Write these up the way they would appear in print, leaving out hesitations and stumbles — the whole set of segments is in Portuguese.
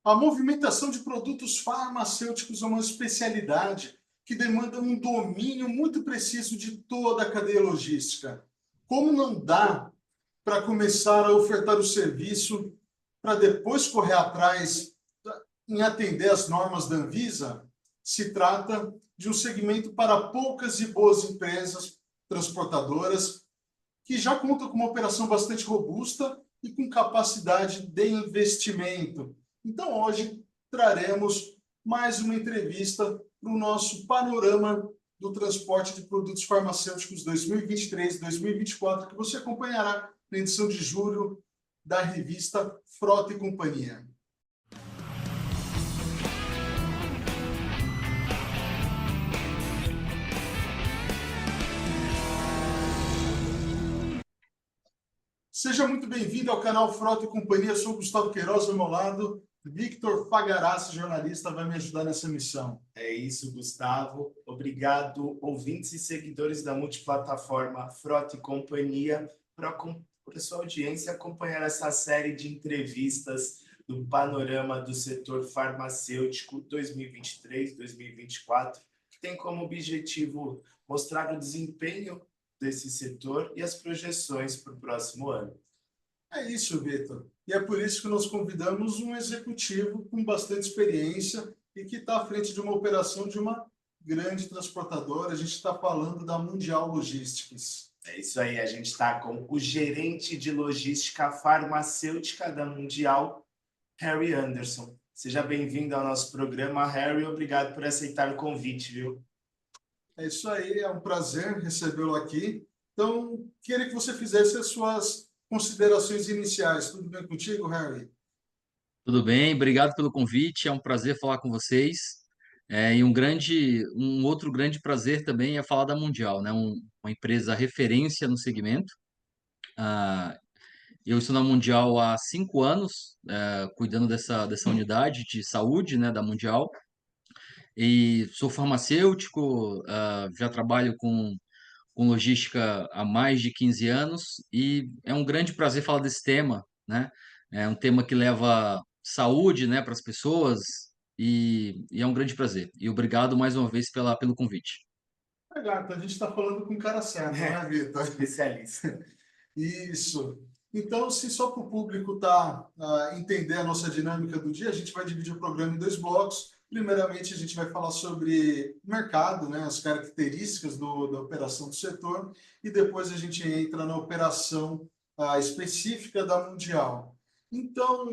A movimentação de produtos farmacêuticos é uma especialidade que demanda um domínio muito preciso de toda a cadeia logística. Como não dá para começar a ofertar o serviço para depois correr atrás em atender as normas da Anvisa, se trata de um segmento para poucas e boas empresas transportadoras que já contam com uma operação bastante robusta e com capacidade de investimento. Então, hoje, traremos mais uma entrevista para o nosso panorama do transporte de produtos farmacêuticos 2023-2024, que você acompanhará na edição de julho da revista Frota e Companhia. Seja muito bem-vindo ao canal Frota e Companhia. Eu sou o Gustavo Queiroz, ao meu lado, Victor Fagarazzi, jornalista, vai me ajudar nessa missão. É isso, Gustavo. Obrigado, ouvintes e seguidores da multiplataforma Frota e Companhia, por sua audiência acompanhar essa série de entrevistas do panorama do setor farmacêutico 2023-2024, que tem como objetivo mostrar o desempenho desse setor e as projeções para o próximo ano. É isso, Vitor. E é por isso que nós convidamos um executivo com bastante experiência e que está à frente de uma operação de uma grande transportadora. A gente está falando da Mundial Logistics. É isso aí, a gente está com o gerente de logística farmacêutica da Mundial, Harry Anderson. Seja bem-vindo ao nosso programa, Harry. Obrigado por aceitar o convite, viu? É isso aí, é um prazer recebê-lo aqui. Então, queria que você fizesse as suas considerações iniciais. Tudo bem contigo, Harry? Tudo bem, obrigado pelo convite. É um prazer falar com vocês. E um outro grande prazer também é falar da Mundial, né? Uma empresa referência no segmento. Ah, eu estou na Mundial há 5 anos, cuidando dessa unidade de saúde, né, da Mundial. E sou farmacêutico, já trabalho com logística há mais de 15 anos e é um grande prazer falar desse tema, né? É um tema que leva saúde, né, para as pessoas e é um grande prazer. E obrigado mais uma vez pelo convite. Legal, então a gente está falando com o cara certo, né, Vitor? Especialista. Isso. Então, se só para o público entender a nossa dinâmica do dia, a gente vai dividir o programa em dois blocos. Primeiramente, a gente vai falar sobre mercado, né, as características da operação do setor, e depois a gente entra na operação específica da Mundial. Então,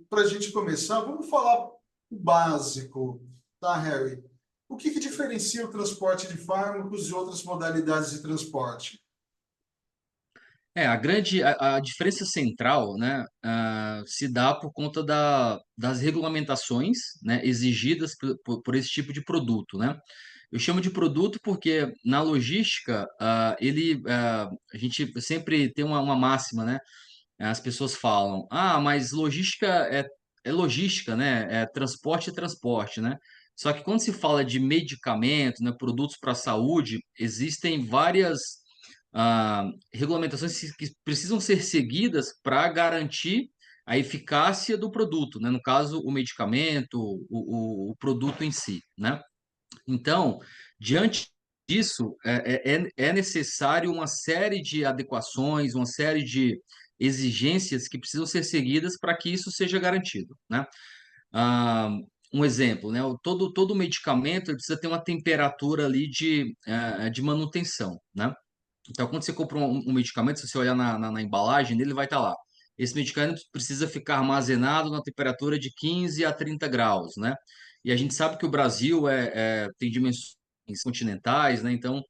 para a gente começar, vamos falar o básico, tá, Harry? O que diferencia o transporte de fármacos de outras modalidades de transporte? A diferença central, né, se dá por conta das regulamentações, né, exigidas por esse tipo de produto, né? Eu chamo de produto porque na logística, a gente sempre tem uma máxima, né? As pessoas falam, mas logística é logística, né? É transporte, né? Só que quando se fala de medicamento, né, produtos para a saúde, existem várias regulamentações que precisam ser seguidas para garantir a eficácia do produto, né? No caso, o medicamento, o produto em si, né? Então, diante disso, é necessário uma série de adequações, uma série de exigências que precisam ser seguidas para que isso seja garantido, né? Ah, um exemplo, né? Todo medicamento ele precisa ter uma temperatura ali de manutenção, né? Então, quando você compra um medicamento, se você olhar na embalagem dele, vai estar lá. Esse medicamento precisa ficar armazenado na temperatura de 15 a 30 graus, né? E a gente sabe que o Brasil tem dimensões continentais, né? Então,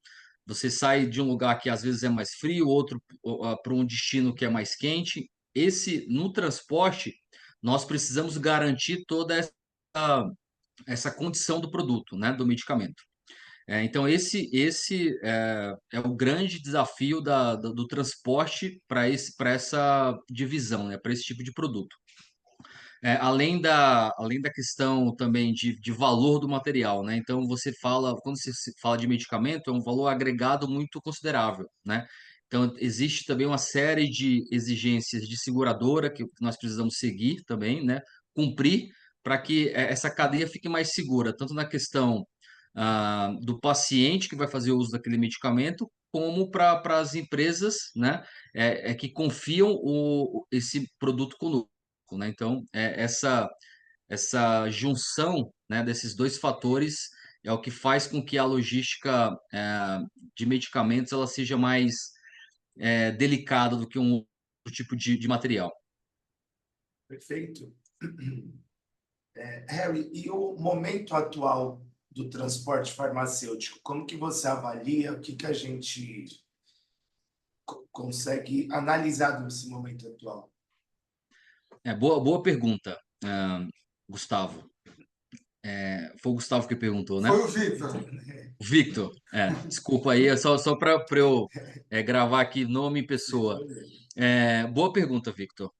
você sai de um lugar que às vezes é mais frio, outro para um destino que é mais quente. No transporte, nós precisamos garantir toda essa condição do produto, né? Do medicamento. Então, esse é o grande desafio do transporte para essa divisão, né, para esse tipo de produto. Além da questão também de valor do material, né? Então, quando você se fala de medicamento, é um valor agregado muito considerável, né? Então, existe também uma série de exigências de seguradora que nós precisamos seguir também, né? Cumprir para que essa cadeia fique mais segura, tanto na questão do paciente que vai fazer uso daquele medicamento, como para as empresas, né, que confiam esse produto conosco, né? Então, essa junção, né, desses dois fatores é o que faz com que a logística de medicamentos ela seja mais delicada do que um outro tipo de material. Perfeito. Harry, e o momento atual do transporte farmacêutico, como que você avalia? O que que a gente consegue analisar nesse momento atual? Boa pergunta, Gustavo. Foi o Gustavo que perguntou, né? Foi o Victor. Victor, desculpa aí, é só para eu gravar aqui nome e Sem pessoa. problema. Boa pergunta, Victor.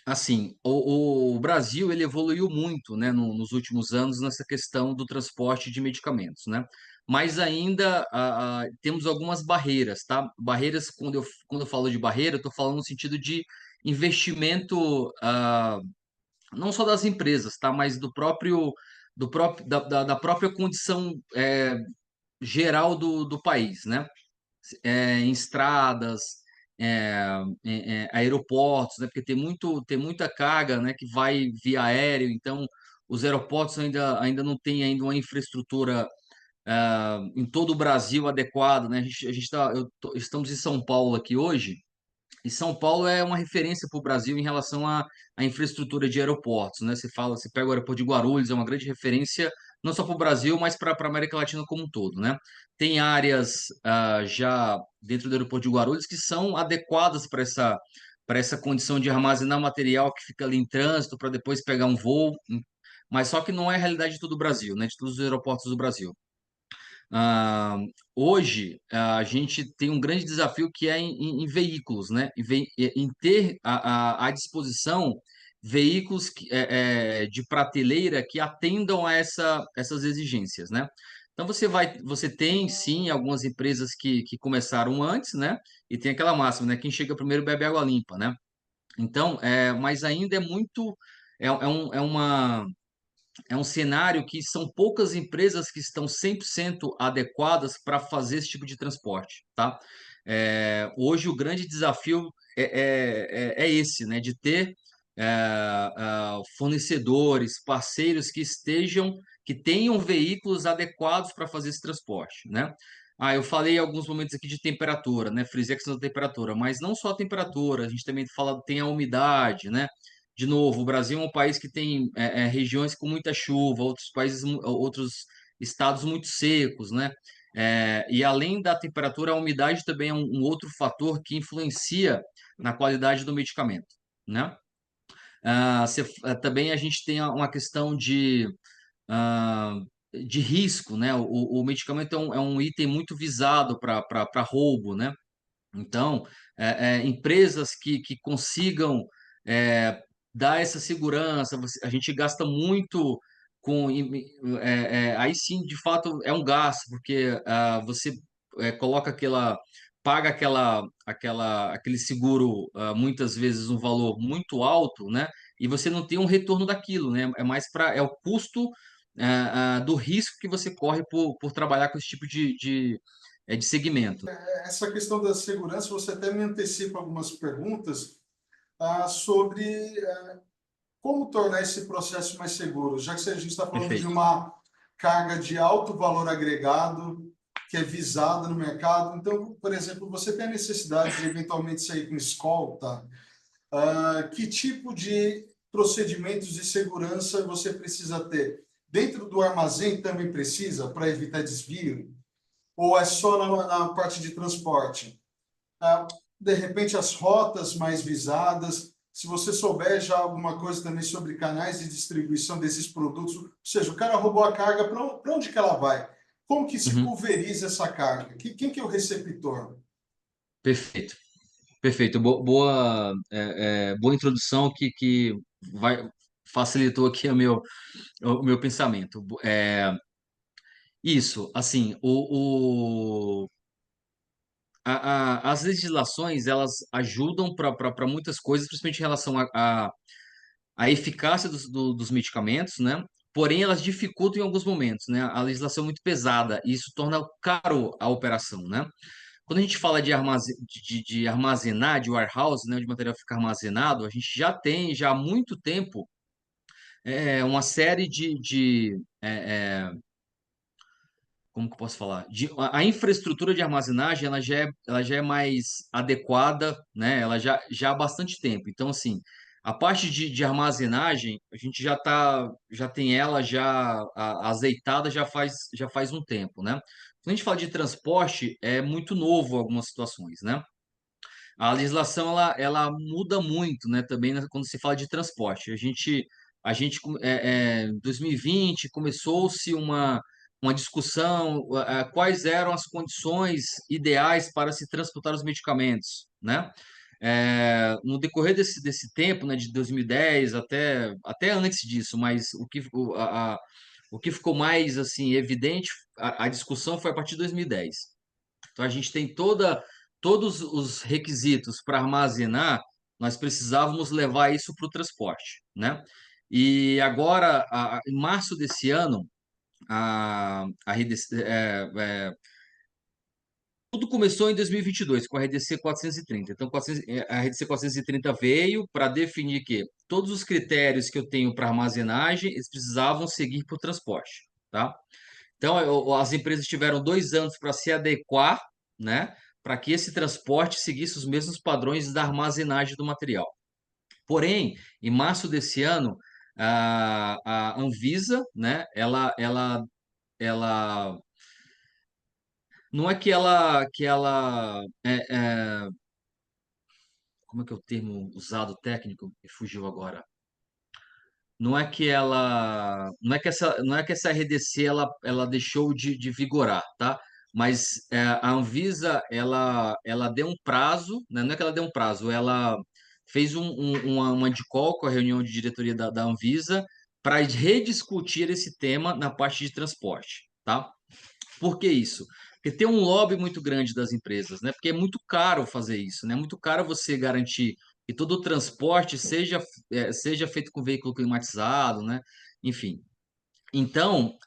Assim, o Brasil ele evoluiu muito, né, nos últimos anos nessa questão do transporte de medicamentos, né? Mas ainda temos algumas barreiras, tá? Barreiras, quando eu falo de barreira, eu estou falando no sentido de investimento, não só das empresas, tá? Mas da própria condição geral do país, né? Em estradas, aeroportos, né? Porque tem muita carga, né? Que vai via aéreo, então os aeroportos ainda não têm ainda uma infraestrutura em todo o Brasil adequada, né? Estamos em São Paulo aqui hoje. E São Paulo é uma referência para o Brasil em relação à infraestrutura de aeroportos, né? Você pega o aeroporto de Guarulhos, é uma grande referência não só para o Brasil, mas para a América Latina como um todo, né? Tem áreas já dentro do aeroporto de Guarulhos que são adequadas para essa condição de armazenar material que fica ali em trânsito para depois pegar um voo, mas só que não é a realidade de todo o Brasil, né? De todos os aeroportos do Brasil. Ah, hoje, a gente tem um grande desafio que é em veículos, né? Em ter à disposição veículos de prateleira que atendam a essas exigências, né? Então você tem sim algumas empresas que começaram antes, né? E tem aquela máxima, né? Quem chega primeiro bebe água limpa, né? Então, mas ainda é muito, é um cenário que são poucas empresas que estão 100% adequadas para fazer esse tipo de transporte, tá? Hoje o grande desafio é esse, né? De ter fornecedores, parceiros que tenham veículos adequados para fazer esse transporte, né? Eu falei em alguns momentos aqui de temperatura, né? Frisei a questão da temperatura, mas não só a temperatura, a gente também tem a umidade, né? De novo, o Brasil é um país que tem regiões com muita chuva, outros estados muito secos, né? E além da temperatura, a umidade também é um outro fator que influencia na qualidade do medicamento, né? Também a gente tem uma questão ah, de risco, né? O medicamento é um item muito visado para roubo, né? Então, empresas que consigam é, dar essa segurança, a gente gasta muito aí sim, de fato, é um gasto, porque você coloca paga aquele seguro, muitas vezes um valor muito alto, né? E você não tem um retorno daquilo, né? É o custo do risco que você corre por trabalhar com esse tipo de segmento. Essa questão da segurança, você até me antecipa algumas perguntas sobre como tornar esse processo mais seguro, já que a gente está falando de Perfeito. uma carga de alto valor agregado que é visada no mercado. Então, por exemplo, você tem a necessidade de eventualmente sair com escolta. Que tipo de procedimentos de segurança você precisa ter? Dentro do armazém também precisa para evitar desvio? Ou é só na parte de transporte? De repente, as rotas mais visadas, se você souber já alguma coisa também sobre canais de distribuição desses produtos, ou seja, o cara roubou a carga, para onde que ela vai? Como que se Uhum. pulveriza essa carga? Quem que é o receptor? Perfeito, perfeito. Boa introdução que facilitou aqui o meu pensamento. Isso, assim, as legislações elas ajudam para muitas coisas, principalmente em relação a eficácia dos medicamentos, né? Porém, elas dificultam em alguns momentos, né? A legislação é muito pesada e isso torna caro a operação, né? Quando a gente fala de armazenar, de warehouse, né, onde o material fica armazenado, a gente já tem, já há muito tempo, uma série como que eu posso falar? A infraestrutura de armazenagem, ela já é mais adequada, né? Ela já há bastante tempo. Então, assim, a parte de armazenagem, a gente já tem ela azeitada já faz um tempo, né? Quando a gente fala de transporte, é muito novo algumas situações, né? A legislação ela muda muito, né, também né, quando se fala de transporte. Em 2020 começou-se uma discussão quais eram as condições ideais para se transportar os medicamentos, né? No decorrer desse tempo, né, de 2010 até antes disso, mas o que ficou mais assim evidente, a discussão foi a partir de 2010. Então a gente tem todos os requisitos para armazenar, nós precisávamos levar isso para o transporte, né? E agora, em março desse ano, a RDC, tudo começou em 2022 com a RDC 430. Então, a RDC 430 veio para definir que todos os critérios que eu tenho para armazenagem, eles precisavam seguir para o transporte, tá? Então, as empresas tiveram 2 anos para se adequar, né, para que esse transporte seguisse os mesmos padrões da armazenagem do material. Porém, em março desse ano, a Anvisa, né, ela não é como é que é o termo usado técnico? Me fugiu agora. Não é que essa RDC ela deixou de vigorar, tá? Mas a Anvisa ela deu um prazo, né? Não é que ela deu um prazo, ela fez uma call com a reunião de diretoria da Anvisa para rediscutir esse tema na parte de transporte, tá? Por que isso? Porque tem um lobby muito grande das empresas, né? Porque é muito caro fazer isso, né? É muito caro você garantir que todo o transporte seja feito com veículo climatizado, né? Enfim. Então,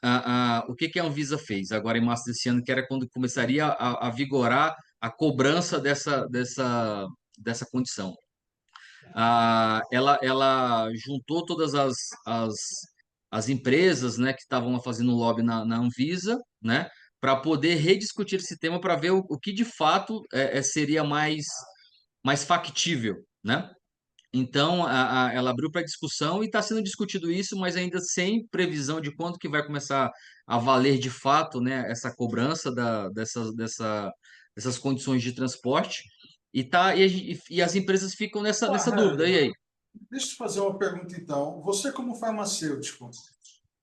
o que que a Anvisa fez agora em março desse ano, que era quando começaria a vigorar a cobrança dessa condição? Ela juntou todas as empresas, né, que estavam fazendo lobby na Anvisa, né, para poder rediscutir esse tema para ver o que de fato seria mais factível, né? Então, ela abriu para discussão e está sendo discutido isso, mas ainda sem previsão de quando que vai começar a valer de fato, né, essa cobrança dessas condições de transporte. E as empresas ficam nessa dúvida. E aí? Deixa eu te fazer uma pergunta, então. Você, como farmacêutico,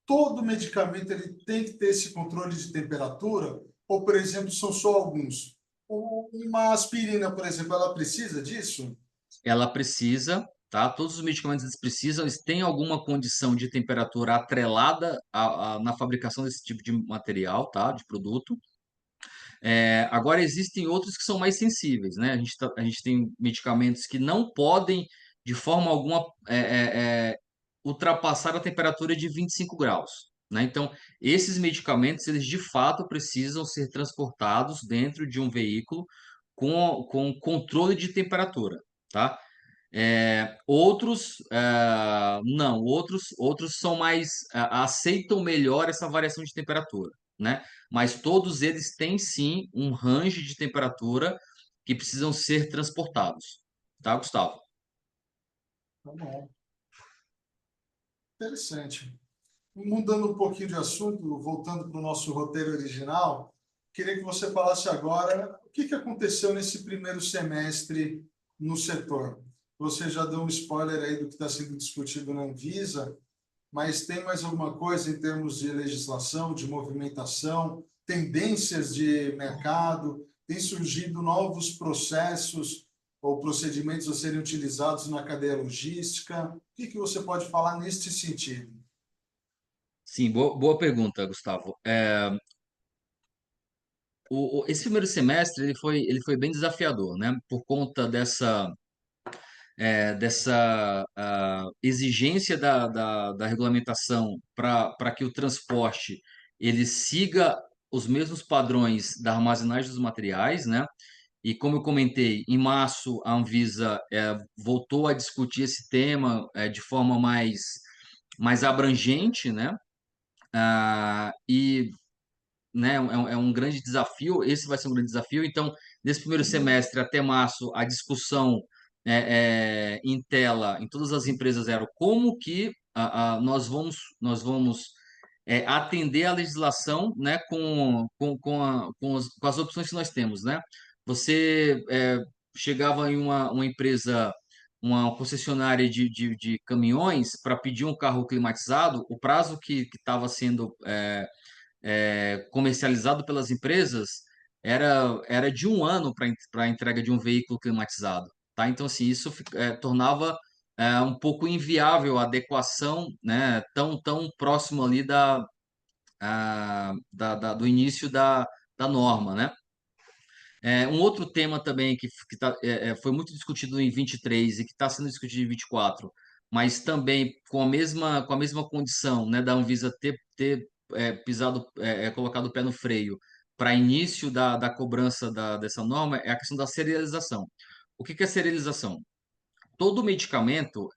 todo medicamento ele tem que ter esse controle de temperatura? Ou, por exemplo, são só alguns? Uma aspirina, por exemplo, ela precisa disso? Ela precisa, tá? Todos os medicamentos eles precisam, eles têm alguma condição de temperatura atrelada na fabricação desse tipo de material, tá? De produto. Agora, existem outros que são mais sensíveis, né? A gente tem medicamentos que não podem, de forma alguma, ultrapassar a temperatura de 25 graus, né? Então, esses medicamentos, eles de fato precisam ser transportados dentro de um veículo com controle de temperatura, tá? Não, outros são aceitam melhor essa variação de temperatura, né? Mas todos eles têm sim um range de temperatura que precisam ser transportados, tá, Gustavo? Tá bom. Interessante. Mudando um pouquinho de assunto, voltando para o nosso roteiro original, queria que você falasse agora o que aconteceu nesse primeiro semestre no setor. Você já deu um spoiler aí do que está sendo discutido na Anvisa, mas tem mais alguma coisa em termos de legislação, de movimentação, tendências de mercado? Tem surgido novos processos ou procedimentos a serem utilizados na cadeia logística? O que você pode falar neste sentido? Sim, boa pergunta, Gustavo. Esse primeiro semestre ele foi bem desafiador, né? Por conta dessa exigência da regulamentação para que o transporte ele siga os mesmos padrões da armazenagem dos materiais, né? E como eu comentei, em março a Anvisa voltou a discutir esse tema de forma mais abrangente, né? E né, é um grande desafio, esse vai ser um grande desafio. Então, nesse primeiro semestre até março, a discussão em tela em todas as empresas era como que nós vamos atender a legislação, né, com as opções que nós temos, né? Você chegava em uma empresa, uma concessionária de caminhões para pedir um carro climatizado, o prazo que estava sendo comercializado pelas empresas era de 1 ano para a entrega de um veículo climatizado, tá? Então, assim, isso tornava um pouco inviável a adequação, né, tão próximo ali do início da norma, né? Um outro tema também que foi muito discutido em 23 e que está sendo discutido em 24, mas também com a mesma condição, né, da Anvisa ter colocado o pé no freio para início da cobrança dessa norma, é a questão da serialização. O que é serialização? Todo medicamento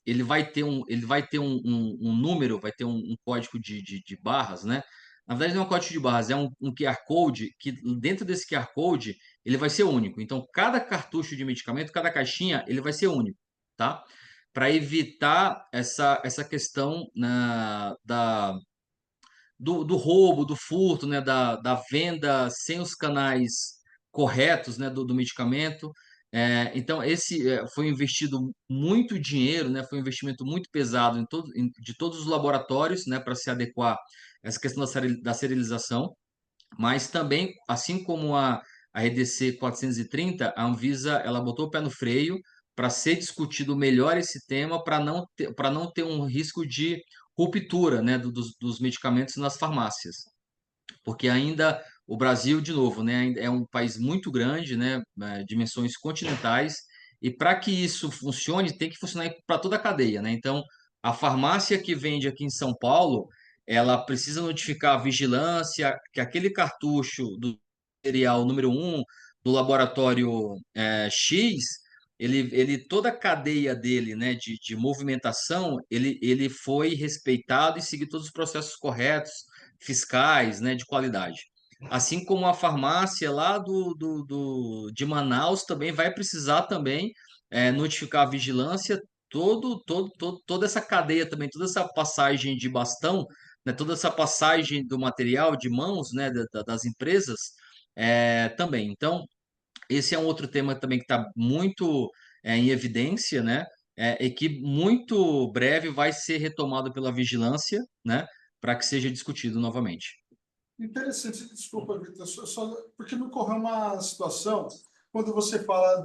ele vai ter um número, vai ter um código de barras, né? Na verdade, não é um código de barras, é um QR Code que dentro desse QR Code ele vai ser único. Então, cada cartucho de medicamento, cada caixinha, ele vai ser único, tá? Para evitar essa questão do roubo, do furto, né, da venda sem os canais corretos, né, do medicamento. Então, esse foi investido muito dinheiro, né, foi um investimento muito pesado de todos os laboratórios, né, para se adequar a essa questão da serialização, mas também, assim como a RDC 430, a Anvisa ela botou o pé no freio para ser discutido melhor esse tema, para não ter um risco de ruptura, né, dos medicamentos nas farmácias, porque ainda o Brasil, de novo, né, ainda é um país muito grande, né, dimensões continentais, e para que isso funcione, tem que funcionar para toda a cadeia, né? Então, a farmácia que vende aqui em São Paulo, ela precisa notificar a vigilância que aquele cartucho do material número 1 do laboratório X, toda a cadeia dele, né, de movimentação, ele foi respeitado e seguiu todos os processos corretos fiscais, né, de qualidade. Assim como a farmácia lá de Manaus também vai precisar também notificar a vigilância, toda essa cadeia também, toda essa passagem de bastão, né, toda essa passagem do material de mãos, né, das empresas também. Então, esse é um outro tema também que está muito em evidência, né? E que muito breve vai ser retomado pela vigilância, né? Para que seja discutido novamente. Interessante, desculpa, Vitor, porque me ocorreu uma situação quando você fala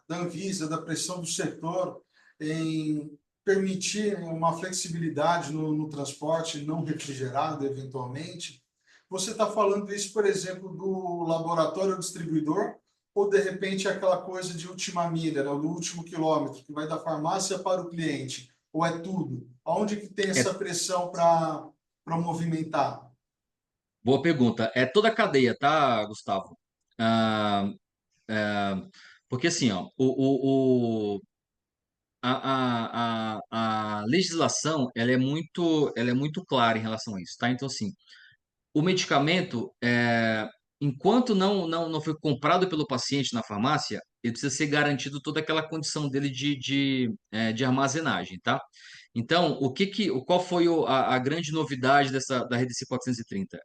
da Anvisa, da pressão do setor em permitir uma flexibilidade no transporte não refrigerado, eventualmente. Você está falando isso, por exemplo, do laboratório distribuidor, ou de repente aquela coisa de última milha, né, do último quilômetro, que vai da farmácia para o cliente, ou é tudo? Onde que tem essa É pressão para movimentar? boa pergunta. É toda a cadeia, tá, Gustavo? Ah, ah, porque assim, ó, a legislação ela é muito clara em relação a isso, tá? Então, assim, o medicamento, enquanto não foi comprado pelo paciente na farmácia, ele precisa ser garantido toda aquela condição dele de armazenagem, tá? Então, qual foi a grande novidade da Rede C 430?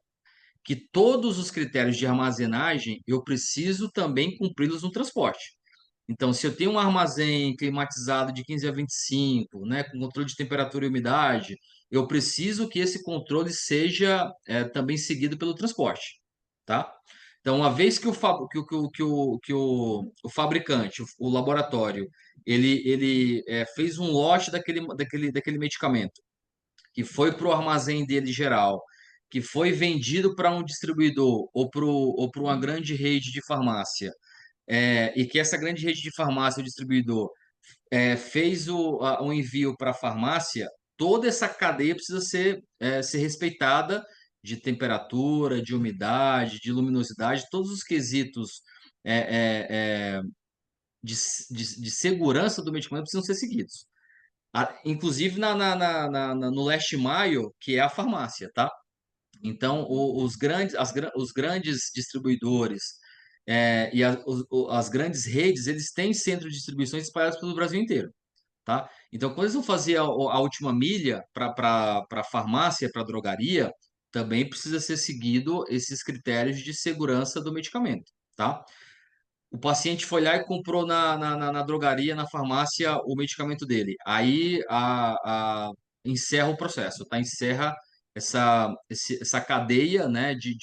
Que todos os critérios de armazenagem eu preciso também cumpri-los no transporte. Então, se eu tenho um armazém climatizado de 15 a 25, né, com controle de temperatura e umidade, eu preciso que esse controle seja também seguido pelo transporte, tá? Então, uma vez que o fabricante, o laboratório, ele fez um lote daquele medicamento, que foi para o armazém dele geral, que foi vendido para um distribuidor ou para uma grande rede de farmácia, e que essa grande rede de farmácia, o distribuidor, fez o envio para a farmácia, toda essa cadeia precisa ser respeitada de temperatura, de umidade, de luminosidade, todos os quesitos é, é, é, de segurança do medicamento precisam ser seguidos. Inclusive no Leste Maio, que é a farmácia, tá? Então, os grandes distribuidores as grandes redes, eles têm centros de distribuição espalhados pelo Brasil inteiro, tá? Então, quando eles vão fazer a última milha para a farmácia, para a drogaria, também precisa ser seguido esses critérios de segurança do medicamento, tá? O paciente foi lá e comprou na drogaria, na farmácia, o medicamento dele. Aí encerra o processo, tá? Encerra essa cadeia, né, de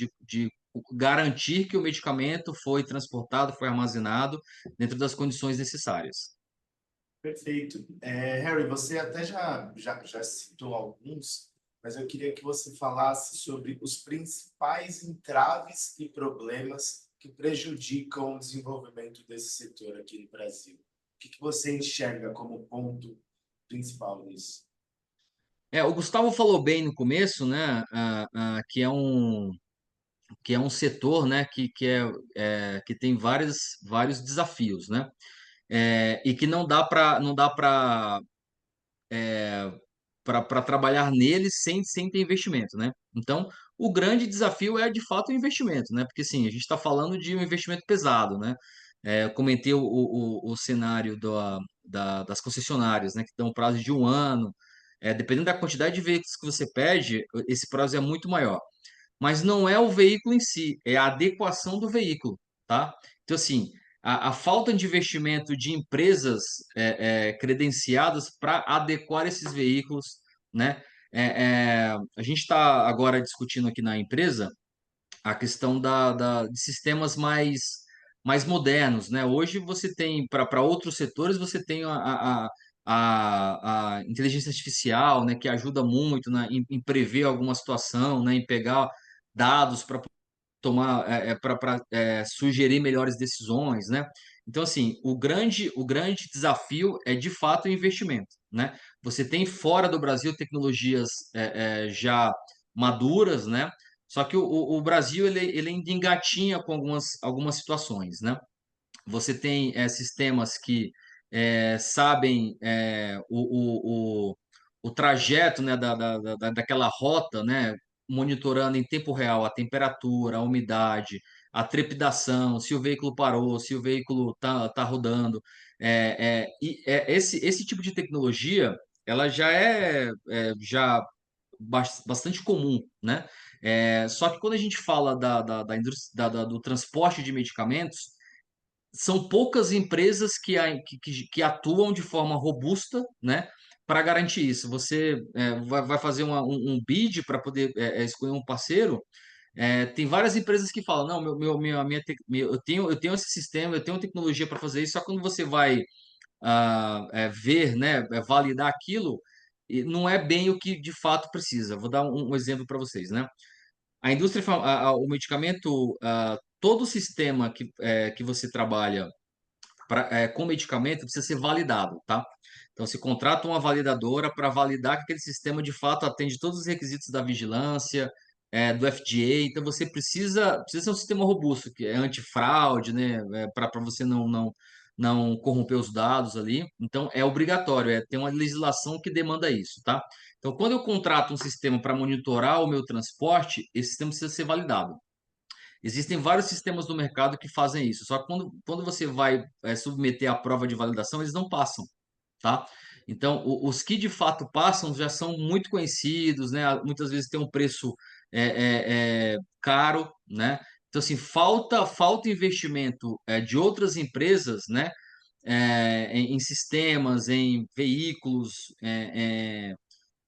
garantir que o medicamento foi transportado, foi armazenado dentro das condições necessárias. Perfeito. Harry, você até já citou alguns, mas eu queria que você falasse sobre os principais entraves e problemas que prejudicam o desenvolvimento desse setor aqui no Brasil. O que você enxerga como ponto principal nisso? O Gustavo falou bem no começo, né, que é um setor, né, que tem vários desafios, né, e que não dá para trabalhar nele sem ter investimento, né? Então, o grande desafio é de fato o investimento, né? Porque sim, a gente está falando de um investimento pesado, né? Eu comentei o cenário das concessionárias, né? Que dão um prazo de 1 ano. Dependendo da quantidade de veículos que você pede, esse prazo é muito maior. Mas não é o veículo em si, é a adequação do veículo, tá? Então, assim, a falta de investimento de empresas credenciadas para adequar esses veículos, né? A gente está agora discutindo aqui na empresa a questão de sistemas mais modernos, né? Hoje você tem, para outros setores, você tem a inteligência artificial, né, que ajuda muito em prever alguma situação, né, em pegar dados para tomar para sugerir melhores decisões, né? Então, assim, o grande desafio é de fato o investimento, né? Você tem fora do Brasil tecnologias já maduras, né? Só que o Brasil ele ainda engatinha com algumas situações, né? Você tem sistemas que sabem o trajeto, né, daquela rota, né, monitorando em tempo real a temperatura, a umidade, a trepidação, se o veículo parou, se o veículo tá rodando. Esse tipo de tecnologia, ela já bastante comum, né? Só que quando a gente fala da indústria, do transporte de medicamentos, são poucas empresas que atuam de forma robusta, né, para garantir isso. Você vai fazer um bid para poder escolher um parceiro. Tem várias empresas que falam, não, eu tenho esse sistema, eu tenho tecnologia para fazer isso, só que quando você vai ver, né, validar aquilo, e não é bem o que de fato precisa. Vou dar um exemplo para vocês, né? A indústria, o medicamento, todo o sistema que você trabalha com medicamento precisa ser validado, tá? Então, se contrata uma validadora para validar que aquele sistema de fato atende todos os requisitos da vigilância, do FDA. Então, você precisa ser um sistema robusto, que é antifraude, né? Para você não corromper os dados ali. Então, é obrigatório, tem uma legislação que demanda isso, tá? Então, quando eu contrato um sistema para monitorar o meu transporte, esse sistema precisa ser validado. Existem vários sistemas no mercado que fazem isso, só que quando você vai submeter a prova de validação, eles não passam, tá? Então, os que de fato passam já são muito conhecidos, né? Muitas vezes tem um preço caro, né? Então, assim, falta investimento de outras empresas, né? Em sistemas, em veículos,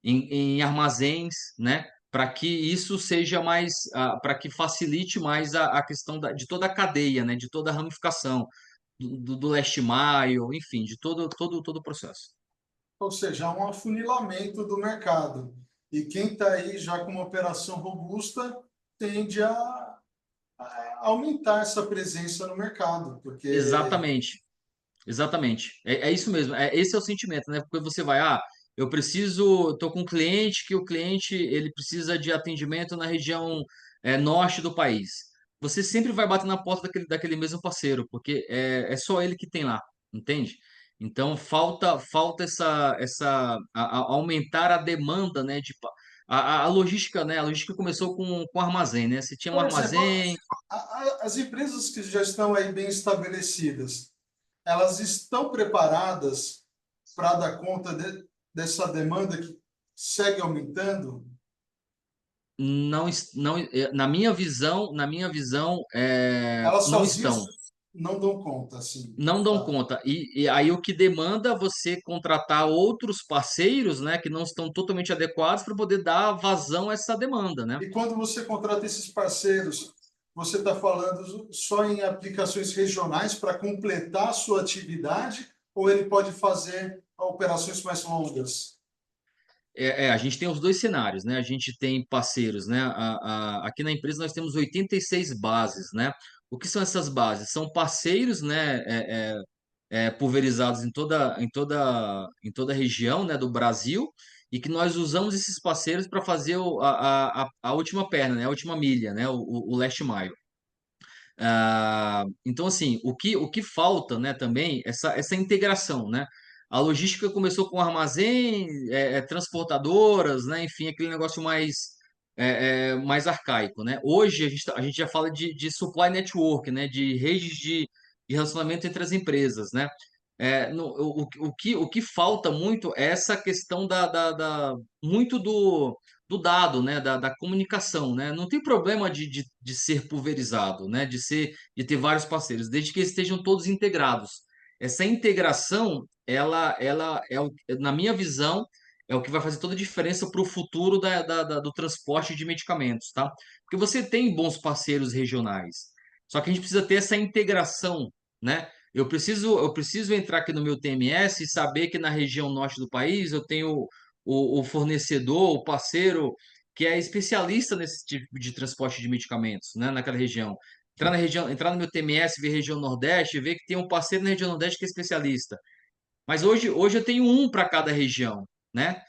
em armazéns, né? Para que isso seja mais, para que facilite mais a questão de toda a cadeia, né? De toda a ramificação do leste maio, enfim, de todo o processo. Ou seja, há um afunilamento do mercado. E quem está aí já com uma operação robusta tende a aumentar essa presença no mercado, porque Exatamente. Exatamente. É isso mesmo. Esse é o sentimento, né? Porque você vai, eu preciso, estou com um cliente que o cliente ele precisa de atendimento na região norte do país. Você sempre vai bater na porta daquele mesmo parceiro, porque é só ele que tem lá, entende? Então falta aumentar a demanda, né? A logística, né? A logística começou com armazém, né? Você tinha um por exemplo, armazém. as empresas que já estão aí bem estabelecidas, elas estão preparadas para dar conta dessa demanda que segue aumentando? Não, na minha visão, Elas não sozinhas estão, não dão conta, assim. não dão Tá. conta. E aí o que demanda você contratar outros parceiros, né, que não estão totalmente adequados para poder dar vazão a essa demanda, né? E quando você contrata esses parceiros, você está falando só em aplicações regionais para completar a sua atividade, ou ele pode fazer operações mais longas? A gente tem os dois cenários, né? A gente tem parceiros, né? Aqui na empresa nós temos 86 bases, né? O que são essas bases? São parceiros, né? Pulverizados em toda a região, né, do Brasil, e que nós usamos esses parceiros para fazer a última perna, né, a última milha, né, o last mile. Então, assim, o que falta, né, também, essa integração, né? A logística começou com armazém, transportadoras, né, enfim, aquele negócio mais arcaico, né? Hoje a gente já fala de supply network, né, de redes de relacionamento entre as empresas, né? O que falta muito é essa questão muito do dado, né, da comunicação, né? Não tem problema de ser pulverizado, né, de ter vários parceiros, desde que eles estejam todos integrados. Essa integração, na minha visão, é o que vai fazer toda a diferença para o futuro do transporte de medicamentos, tá? Porque você tem bons parceiros regionais, só que a gente precisa ter essa integração, né? Eu preciso entrar aqui no meu TMS e saber que na região norte do país eu tenho o fornecedor, o parceiro que é especialista nesse tipo de transporte de medicamentos, né, naquela região. Entrar no meu TMS, ver região Nordeste, ver que tem um parceiro na região Nordeste que é especialista. Mas hoje eu tenho um para cada região, né?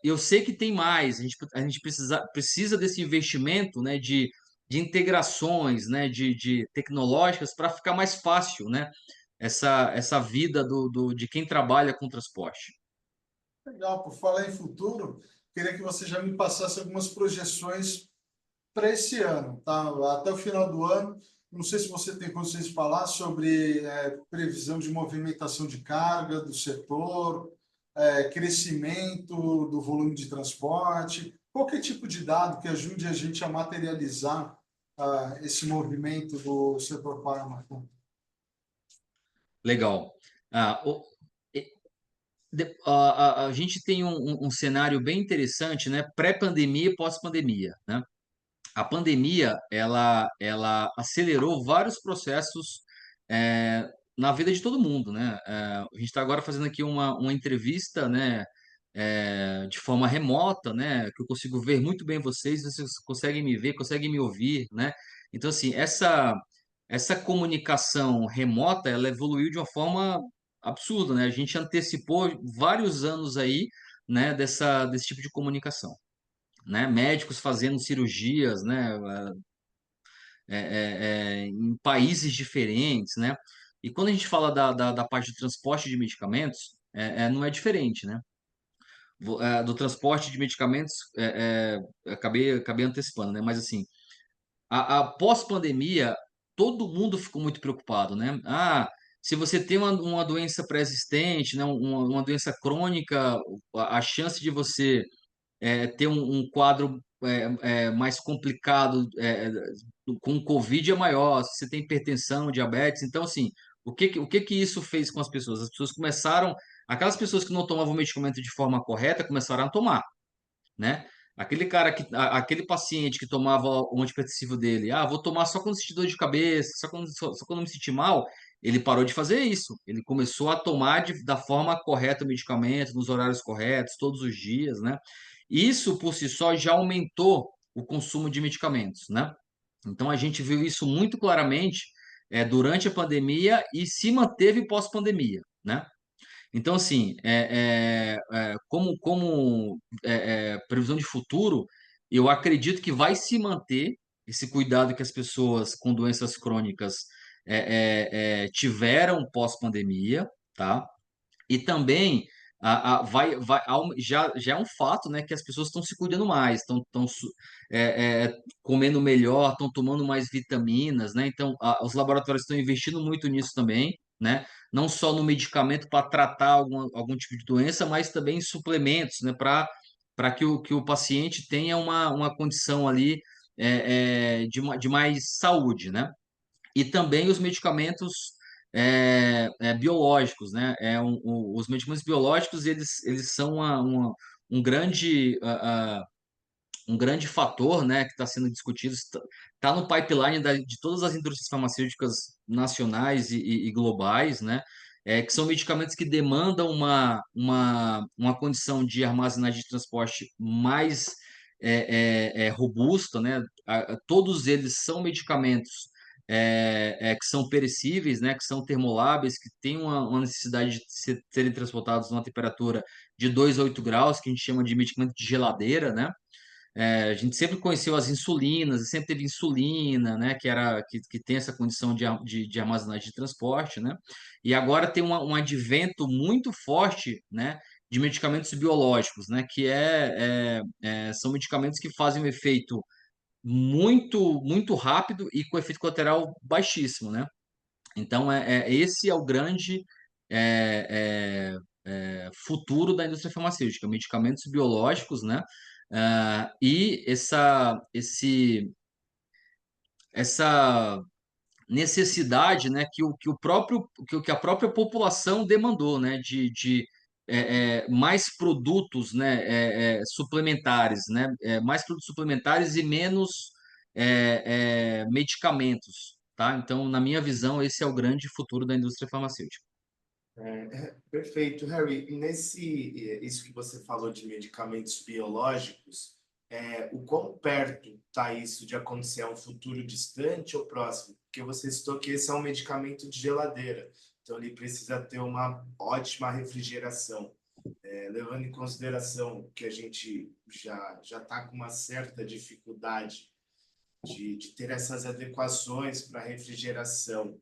Eu sei que tem mais. A gente precisa desse investimento, né, de integrações, né, de tecnológicas para ficar mais fácil, né? Essa vida de quem trabalha com transporte. Legal, por falar em futuro, queria que você já me passasse algumas projeções para esse ano, tá? Até o final do ano. Não sei se você tem condições de falar sobre previsão de movimentação de carga do setor, crescimento do volume de transporte, qualquer tipo de dado que ajude a gente a materializar esse movimento do setor fármaco. Legal. Ah, o- e- a gente tem um cenário bem interessante, né? Pré-pandemia e pós-pandemia, né? A pandemia, ela acelerou vários processos na vida de todo mundo, né? A gente está agora fazendo aqui uma entrevista, né? De forma remota, né? Que eu consigo ver muito bem vocês conseguem me ver, conseguem me ouvir, né? Então, assim, essa comunicação remota, ela evoluiu de uma forma absurda, né? A gente antecipou vários anos aí, né? Desse tipo de comunicação, né? Médicos fazendo cirurgias, né? Em países diferentes, né? E quando a gente fala da parte de transporte de medicamentos, não é diferente, né? Do transporte de medicamentos, acabei antecipando, né? Mas assim, a pós-pandemia, todo mundo ficou muito preocupado, né? Se você tem uma doença pré-existente, né? Uma doença crônica, a chance de você ter um quadro mais complicado com o Covid é maior, se você tem hipertensão, diabetes. Então, assim, o que que isso fez com as pessoas? As pessoas começaram, aquelas pessoas que não tomavam o medicamento de forma correta, começaram a tomar, né? Aquele paciente que tomava o antipertensivo dele, vou tomar só quando sentir dor de cabeça, só quando me sentir mal, ele parou de fazer isso. Ele começou a tomar da forma correta o medicamento, nos horários corretos, todos os dias, né? Isso por si só já aumentou o consumo de medicamentos, né? Então, a gente viu isso muito claramente durante a pandemia e se manteve pós-pandemia, né? Então, assim, previsão de futuro, eu acredito que vai se manter esse cuidado que as pessoas com doenças crônicas tiveram pós-pandemia, tá? E também já é um fato, né, que as pessoas estão se cuidando mais, estão comendo melhor, estão tomando mais vitaminas, né? Então, os laboratórios estão investindo muito nisso também, né? Não só no medicamento para tratar algum tipo de doença, mas também em suplementos, né? Para que o paciente tenha uma condição ali de mais saúde, né? E também os medicamentos biológicos, né? Os medicamentos biológicos eles são um grande um grande fator, né, que está sendo discutido, está no pipeline de todas as indústrias farmacêuticas nacionais e globais, né? Que são medicamentos que demandam uma condição de armazenagem e transporte mais robusta, né? Todos eles são medicamentos que são perecíveis, né, que são termoláveis, que têm uma necessidade de serem transportados numa temperatura de 2 a 8 graus, que a gente chama de medicamento de geladeira, né? A gente sempre conheceu as insulinas, sempre teve insulina, né, que tem essa condição de armazenagem de transporte, né? E agora tem um advento muito forte, né, de medicamentos biológicos, né, são medicamentos que fazem um efeito muito rápido e com efeito colateral baixíssimo, né? Então, esse é o grande futuro da indústria farmacêutica, medicamentos biológicos, né? E essa necessidade, né, que a própria população demandou, né, de mais produtos, né, suplementares, né, mais produtos suplementares e menos medicamentos, tá? Então, na minha visão, esse é o grande futuro da indústria farmacêutica. Perfeito, Harry. Isso que você falou de medicamentos biológicos, o quão perto está isso de acontecer? É um futuro distante ou próximo? Porque você citou que esse é um medicamento de geladeira, então ele precisa ter uma ótima refrigeração. Levando em consideração que a gente já está com uma certa dificuldade de ter essas adequações para refrigeração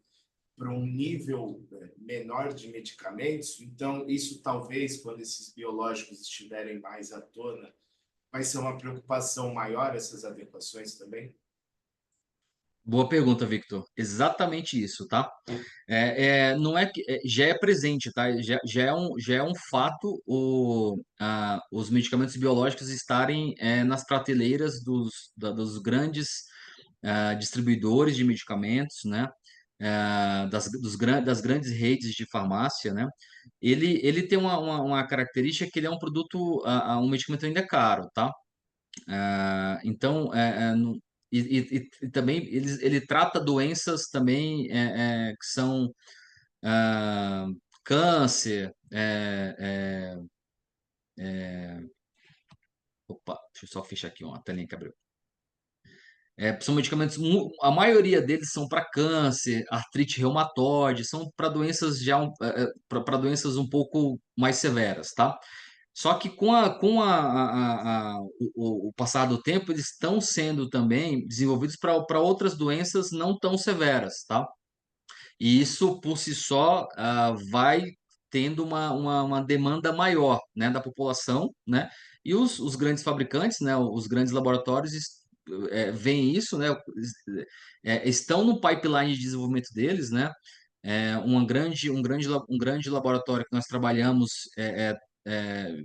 para um nível menor de medicamentos, então isso talvez, quando esses biológicos estiverem mais à tona, vai ser uma preocupação maior essas adequações também? Boa pergunta, Victor. Exatamente isso, tá? Não é que já é presente, tá? Já é um fato os medicamentos biológicos estarem nas prateleiras dos grandes distribuidores de medicamentos, né? Das grandes redes de farmácia, né? Ele tem uma característica que ele é um produto, um medicamento ainda caro, tá? Então, e também ele trata doenças também que são ah, câncer, opa, deixa eu só fechar aqui uma telinha que abriu. São medicamentos, a maioria deles são para câncer, artrite reumatoide, são para doenças para doenças um pouco mais severas, tá? Só que o passar do tempo, eles estão sendo também desenvolvidos para outras doenças não tão severas, tá? E isso, por si só, vai tendo uma demanda maior, né, da população, né? E os grandes fabricantes, né, os grandes laboratórios veem isso, né? Estão no pipeline de desenvolvimento deles, né? Um grande laboratório que nós trabalhamos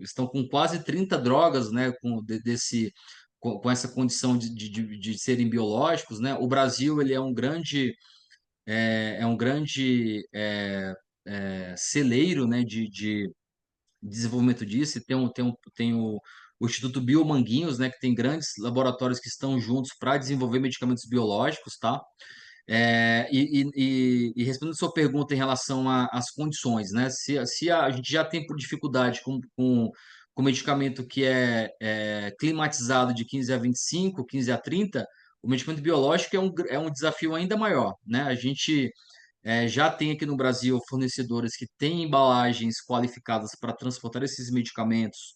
estão com quase 30 drogas, né, com essa condição de serem biológicos, né? O Brasil ele é um grande celeiro, né, de desenvolvimento disso. E tem o Instituto Biomanguinhos, né, que tem grandes laboratórios que estão juntos para desenvolver medicamentos biológicos, tá? E respondendo a sua pergunta em relação às condições, né? Se a gente já tem por dificuldade com medicamento que é climatizado de 15 a 25, 15 a 30, o medicamento biológico é um desafio ainda maior, né? A gente já tem aqui no Brasil fornecedores que têm embalagens qualificadas para transportar esses medicamentos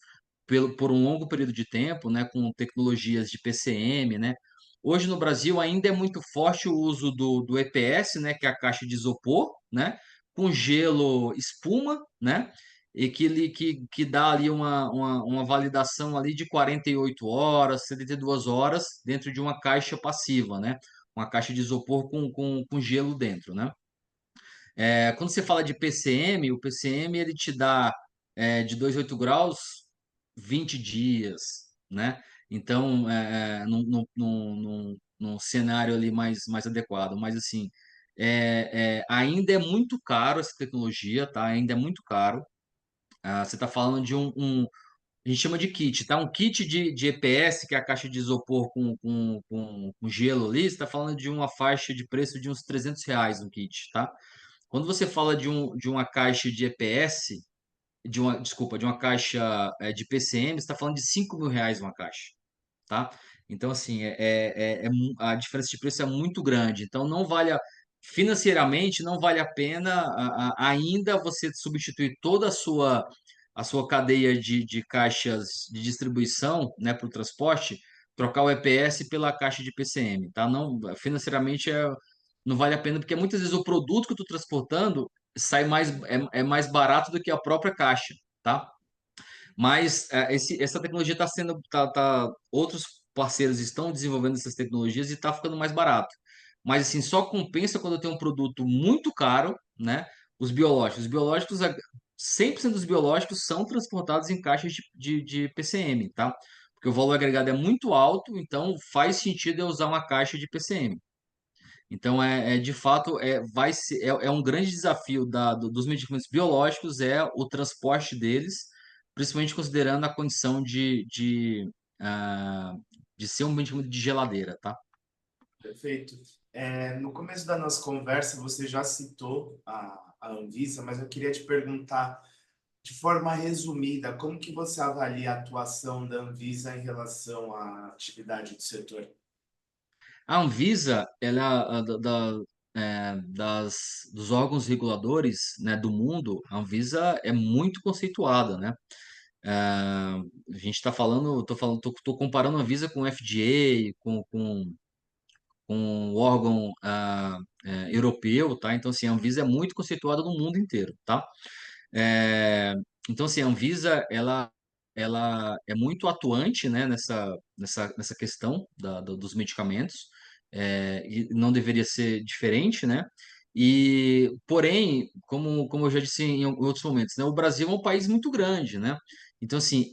por um longo período de tempo, né, com tecnologias de PCM, né? Hoje no Brasil ainda é muito forte o uso do EPS, né, que é a caixa de isopor, né, com gelo espuma, né, e que dá ali uma validação ali de 48 horas, 72 horas dentro de uma caixa passiva, né, uma caixa de isopor com gelo dentro, né. Quando você fala de PCM, o PCM ele te dá de 2 a 8 graus 20 dias, né? Então, num cenário ali mais adequado. Mas, assim, ainda é muito caro essa tecnologia, tá? Ainda é muito caro. Você está falando de a gente chama de kit, tá? Um kit de EPS, que é a caixa de isopor com gelo ali, você está falando de uma faixa de preço de uns R$ 300 um kit, tá? Quando você fala de uma caixa de EPS, desculpa, de uma caixa de PCM, você está falando de R$ 5.000 uma caixa, tá? Então, assim, a diferença de preço é muito grande. Então, financeiramente, não vale a pena ainda você substituir toda a sua cadeia de caixas de distribuição, né, para o transporte, trocar o EPS pela caixa de PCM, tá? Não, financeiramente não vale a pena, porque muitas vezes o produto que eu estou transportando é mais barato do que a própria caixa, tá? Mas essa tecnologia está sendo, outros parceiros estão desenvolvendo essas tecnologias e está ficando mais barato. Mas assim, só compensa quando eu tenho um produto muito caro, né? Os biológicos, 100% dos biológicos são transportados em caixas de PCM, tá? Porque o valor agregado é muito alto, então faz sentido eu usar uma caixa de PCM. Então, de fato, é um grande desafio dos medicamentos biológicos é o transporte deles, principalmente considerando a condição ah, de ser um medicamento de geladeira, tá? Perfeito. No começo da nossa conversa, você já citou a Anvisa, mas eu queria te perguntar, de forma resumida, como que você avalia a atuação da Anvisa em relação à atividade do setor? A Anvisa, ela é dos órgãos reguladores, né, do mundo, a Anvisa é muito conceituada, né? A gente está falando, tô comparando a Anvisa com o FDA, com o órgão europeu, tá? Então, assim, a Anvisa é muito conceituada no mundo inteiro, tá? É, então, assim, a Anvisa, ela é muito atuante, né, nessa questão dos medicamentos, e não deveria ser diferente, né? E, porém, como eu já disse em outros momentos, né, o Brasil é um país muito grande, né? Então, assim,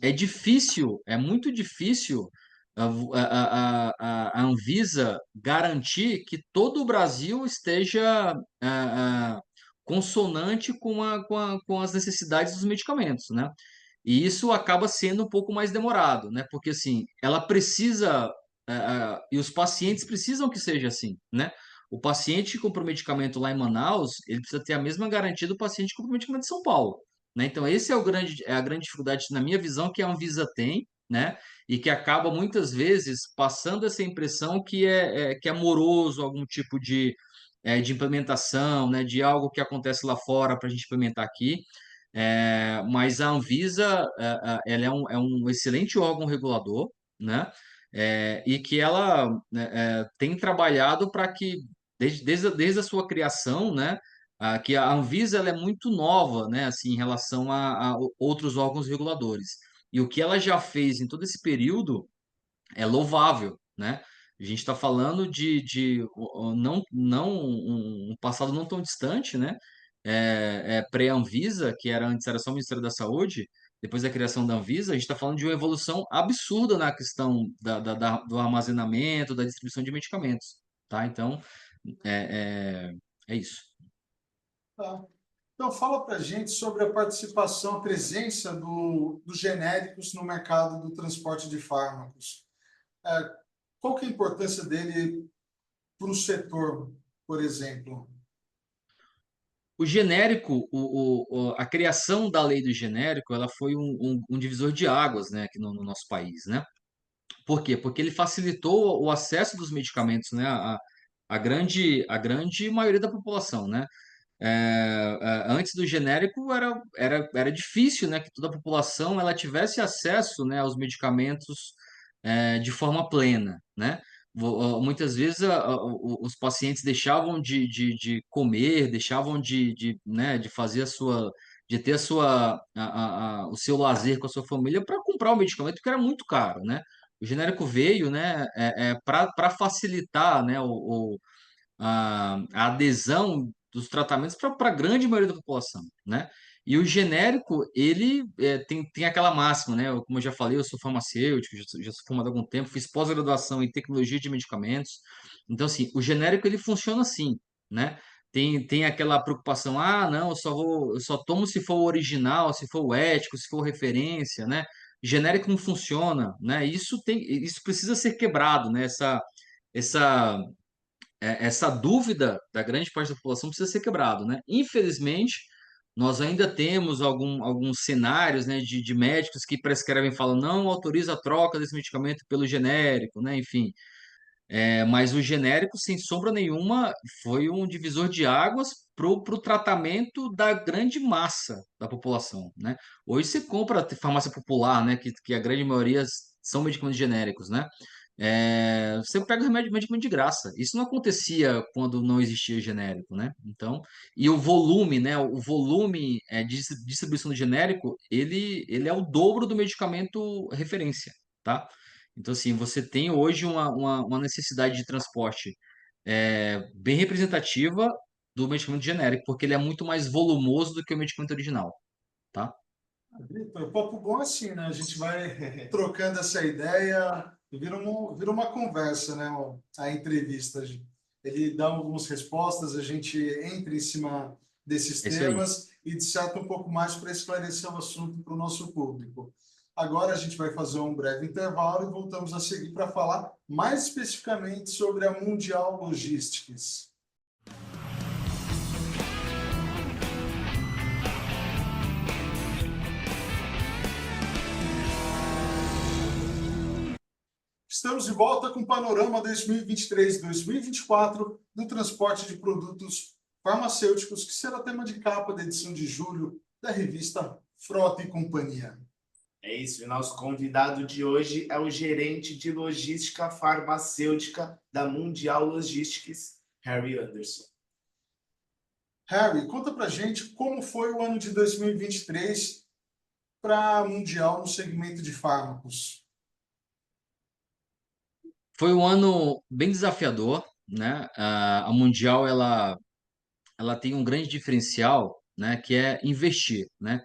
é muito difícil a Anvisa garantir que todo o Brasil esteja consonante com as necessidades dos medicamentos, né? E isso acaba sendo um pouco mais demorado, né? Porque assim, ela precisa, e os pacientes precisam que seja assim, né? O paciente que comprou medicamento lá em Manaus, ele precisa ter a mesma garantia do paciente que comprou medicamento em São Paulo, né? Então, esse é a grande dificuldade, na minha visão, que a Anvisa tem, né? E que acaba muitas vezes passando essa impressão que é moroso algum tipo de implementação, né? De algo que acontece lá fora para a gente implementar aqui. Mas a Anvisa, ela é um excelente órgão regulador, né? E que ela tem trabalhado para que, desde a sua criação, né? Que a Anvisa ela é muito nova, né? Assim, em relação a outros órgãos reguladores. E o que ela já fez em todo esse período é louvável, né? A gente está falando não um passado não tão distante, né? Pré-Anvisa, que antes era só o Ministério da Saúde, depois da criação da Anvisa, a gente está falando de uma evolução absurda na questão do armazenamento, da distribuição de medicamentos, tá? Então, é, é isso. Tá. Então, fala para a gente sobre a participação, a presença dos genéricos no mercado do transporte de fármacos. Qual que é a importância dele para o setor, por exemplo? O genérico, a criação da lei do genérico, ela foi um divisor de águas, né, aqui no nosso país, né? Por quê? Porque ele facilitou o acesso dos medicamentos, né, a grande maioria da população, né? Antes do genérico era difícil, né, que toda a população ela tivesse acesso, né, aos medicamentos de forma plena, né? Muitas vezes os pacientes deixavam de comer, deixavam né, de fazer a sua, de ter a sua, o seu lazer com a sua família para comprar o medicamento, porque era muito caro, né? O genérico veio, né, para facilitar, né, a adesão dos tratamentos para a grande maioria da população, né? E o genérico, ele tem aquela máxima, né? Como eu já falei, eu sou farmacêutico, já sou formado há algum tempo, fiz pós-graduação em tecnologia de medicamentos. Então, assim, o genérico, ele funciona assim, né? Tem aquela preocupação, ah, não, eu só tomo se for o original, se for o ético, se for referência, né? Genérico não funciona, né? Isso precisa ser quebrado, né? Essa essa dúvida da grande parte da população precisa ser quebrado, né? Infelizmente, nós ainda temos alguns cenários, né, de médicos que prescrevem e falam não autoriza a troca desse medicamento pelo genérico, né? Enfim, mas o genérico, sem sombra nenhuma, foi um divisor de águas pro tratamento da grande massa da população, né? Hoje você compra farmácia popular, né, que a grande maioria são medicamentos genéricos, né? Você pega o medicamento de graça. Isso não acontecia quando não existia genérico, né? Então, e o volume, né? O volume de distribuição do genérico, ele é o dobro do medicamento referência, tá? Então, assim, você tem hoje uma necessidade de transporte bem representativa do medicamento genérico, porque ele é muito mais volumoso do que o medicamento original, tá? Vitor, o papo bom é assim, né? A gente vai trocando essa ideia e vira uma conversa, né? A entrevista. Ele dá algumas respostas, a gente entra em cima desses É isso aí. temas e disseta um pouco mais para esclarecer o assunto para o nosso público. Agora a gente vai fazer um breve intervalo e voltamos a seguir para falar mais especificamente sobre a Mundial Logistics. Estamos de volta com o Panorama 2023-2024 do transporte de produtos farmacêuticos, que será tema de capa da edição de julho da revista Frota e Companhia. É isso, e nosso convidado de hoje é o gerente de logística farmacêutica da Mundial Logistics, Harry Anderson. Harry, conta pra gente como foi o ano de 2023 para a Mundial no segmento de fármacos. Foi um ano bem desafiador, né? A Mundial ela tem um grande diferencial, né? Que é investir, né?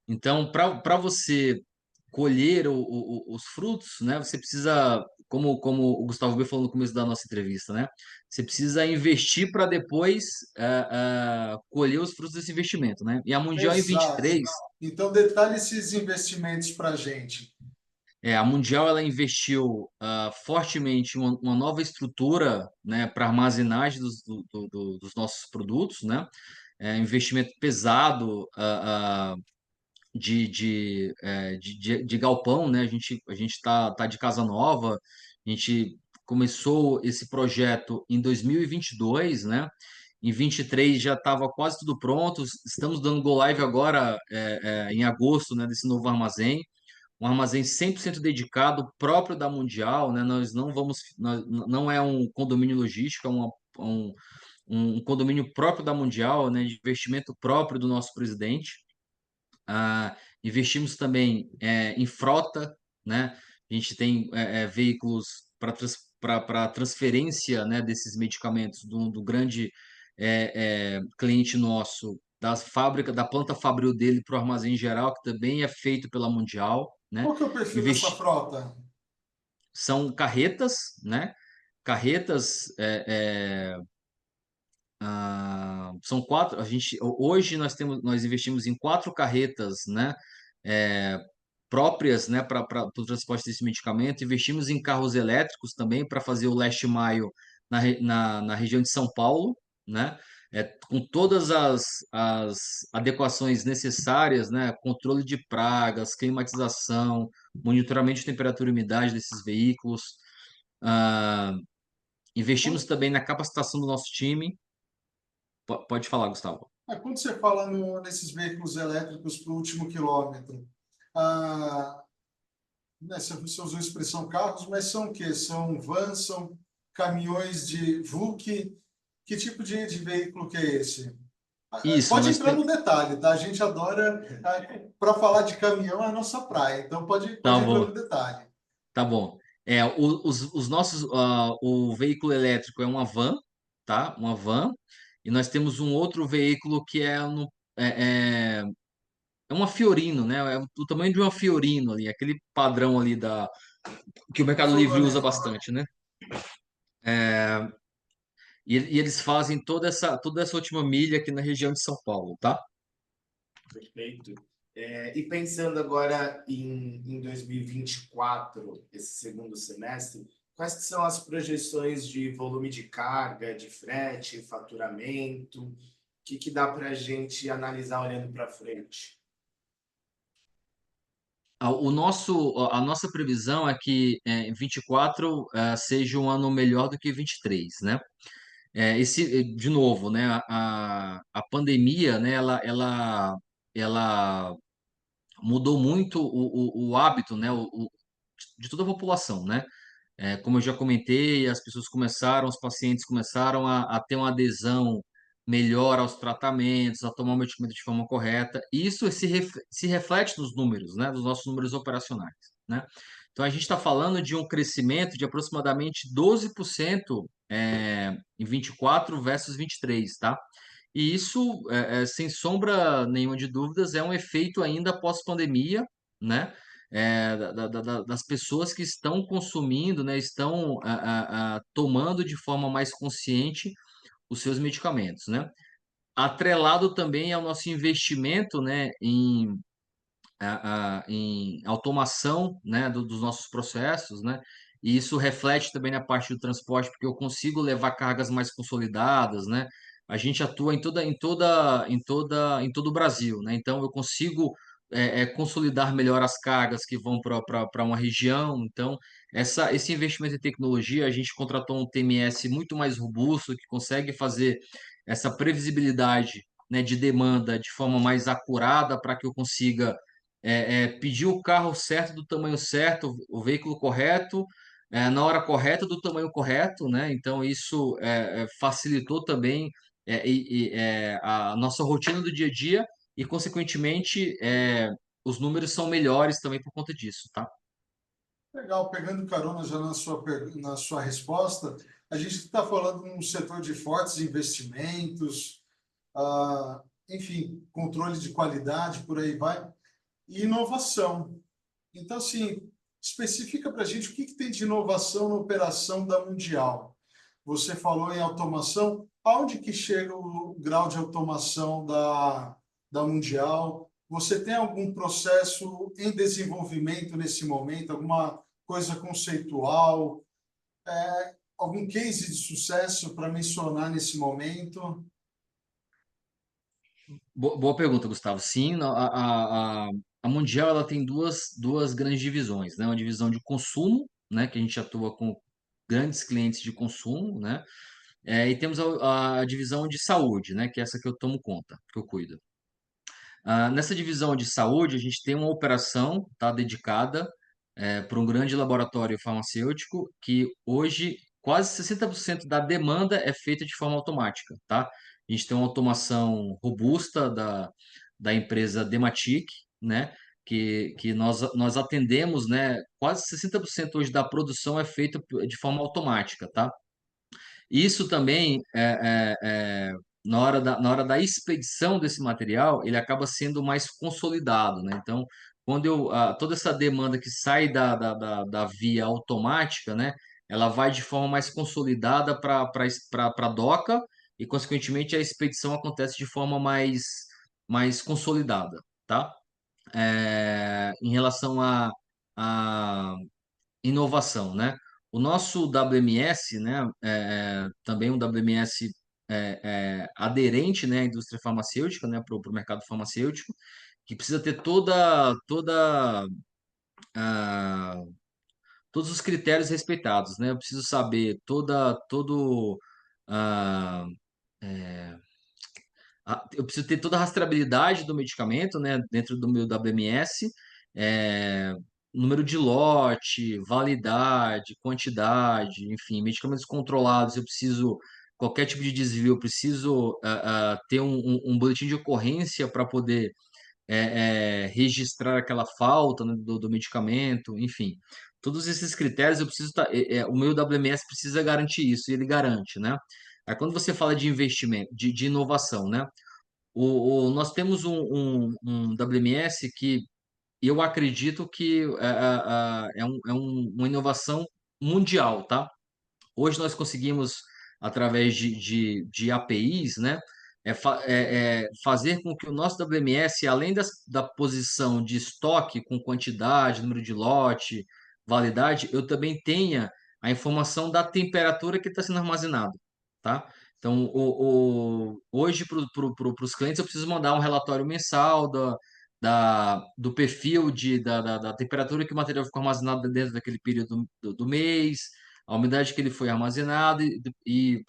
Então, para você colher os frutos, né? Você precisa, como o Gustavo B falou no começo da nossa entrevista, né? Você precisa investir para depois colher os frutos desse investimento, né? E a Mundial em Exato. 23 Então, detalhe esses investimentos para a gente. a Mundial ela investiu fortemente em uma nova estrutura, né, para armazenagem dos nossos produtos, né? Investimento pesado de galpão, né? A gente tá de casa nova, a gente começou esse projeto em 2022, né? Em 23 já estava quase tudo pronto. Estamos dando go live agora em agosto, né, desse novo armazém, um armazém 100% dedicado, próprio da Mundial, né? Nós não vamos, não é um condomínio logístico, um, um condomínio próprio da Mundial, né? De investimento próprio do nosso presidente. Investimos também em frota, né? A gente tem veículos para transferência, né, desses medicamentos do grande cliente nosso, da planta fabril dele para o armazém geral, que também é feito pela Mundial, né? Qual que é o perfil dessa Investi frota? São carretas, né? Carretas são quatro. Hoje nós investimos em quatro carretas, né? é, próprias, né, para o transporte desse medicamento. Investimos em carros elétricos também para fazer o last mile na região de São Paulo, né? com todas as adequações necessárias, né? Controle de pragas, climatização, monitoramento de temperatura e umidade desses veículos. Ah, investimos também na capacitação do nosso time. Pode falar, Gustavo. Quando você fala nesses veículos elétricos para o último quilômetro, ah, né, você usou a expressão carros, mas são o quê? São vans, são caminhões de VUC? Que tipo de veículo que é esse? Isso, Pode nós entrar temos. no detalhe, tá? A gente adora, para falar de caminhão, é a nossa praia, então Tá pode entrar bom, no detalhe. tá bom. Os nossos, o veículo elétrico é uma van, tá? Uma van. E nós temos um outro veículo que é, é, é uma Fiorino, né? É do tamanho de uma Fiorino ali, aquele padrão ali que o Uma Mercado Livre usa furgoneta. bastante, né? E eles fazem toda essa última milha aqui na região de São Paulo, tá? Perfeito. E pensando agora em 2024, esse segundo semestre, quais que são as projeções de volume de carga, de frete, faturamento? O que dá para a gente analisar olhando para frente? A nossa previsão é que 24 seja um ano melhor do que 23, né? De novo, né? A pandemia, né? Ela mudou muito o hábito, né? De toda a população, né? Como eu já comentei, os pacientes começaram a ter uma adesão melhor aos tratamentos, a tomar o medicamento de forma correta, e isso se reflete nos números, né, nos nossos números operacionais, né? Então, a gente está falando de um crescimento de aproximadamente 12% em 24 versus 23, tá? E isso, sem sombra nenhuma de dúvidas, é um efeito ainda pós-pandemia, né? Das pessoas que estão consumindo, né, estão tomando de forma mais consciente os seus medicamentos, né? Atrelado também ao nosso investimento, né, em automação, né, dos nossos processos, né? E isso reflete também na parte do transporte, porque eu consigo levar cargas mais consolidadas, né? A gente atua em todo o Brasil, né? Então eu consigo consolidar melhor as cargas que vão para uma região. Então, esse investimento em tecnologia, a gente contratou um TMS muito mais robusto, que consegue fazer essa previsibilidade, né, de demanda de forma mais acurada para que eu consiga pedir o carro certo, do tamanho certo, o veículo correto, na hora correta, do tamanho correto, né? Então, isso facilitou também a nossa rotina do dia a dia e, consequentemente, os números são melhores também por conta disso, tá? Legal, pegando carona já na sua resposta, a gente está falando num setor de fortes investimentos, enfim, controle de qualidade, por aí vai, e inovação. Então, assim, especifica para a gente o que tem de inovação na operação da Mundial. Você falou em automação, aonde que chega o grau de automação da Mundial? Você tem algum processo em desenvolvimento nesse momento, alguma coisa conceitual, algum case de sucesso para mencionar nesse momento? Boa pergunta, Gustavo. Sim, a Mundial ela tem duas grandes divisões, né? Uma divisão de consumo, né? Que a gente atua com grandes clientes de consumo, né? E temos a divisão de saúde, né? Que é essa que eu tomo conta, que eu cuido. Nessa divisão de saúde, a gente tem uma operação, tá, dedicada para um grande laboratório farmacêutico que hoje quase 60% da demanda é feita de forma automática, tá? A gente tem uma automação robusta da empresa Dematic, né? Que nós atendemos, né? Quase 60% hoje da produção é feita de forma automática, tá? Isso também, na hora da expedição desse material, ele acaba sendo mais consolidado, né? Então, toda essa demanda que sai da via automática, né? Ela vai de forma mais consolidada para a doca e, consequentemente, a expedição acontece de forma mais consolidada, tá? Em relação a inovação, né? O nosso WMS, né, também um WMS aderente, né, à indústria farmacêutica, né, para o mercado farmacêutico, que precisa ter toda ah, todos os critérios respeitados, né? Eu preciso saber todo ah, eu preciso ter toda a rastreabilidade do medicamento, né, dentro do meu WMS, é, número de lote, validade, quantidade, enfim, medicamentos controlados. Eu preciso, qualquer tipo de desvio, eu preciso ter um boletim de ocorrência para poder registrar aquela falta, né, do medicamento, enfim. Todos esses critérios eu preciso o meu WMS precisa garantir isso, e ele garante, né? Aí quando você fala de investimento, de inovação, né? Nós temos um WMS que eu acredito que uma inovação mundial, tá? Hoje nós conseguimos, através de APIs, né, fazer com que o nosso WMS, além da posição de estoque com quantidade, número de lote, validade, eu também tenha a informação da temperatura que está sendo armazenado, tá? Então, hoje, para os clientes, eu preciso mandar um relatório mensal do perfil da temperatura que o material ficou armazenado dentro daquele período do mês, a umidade que ele foi armazenado e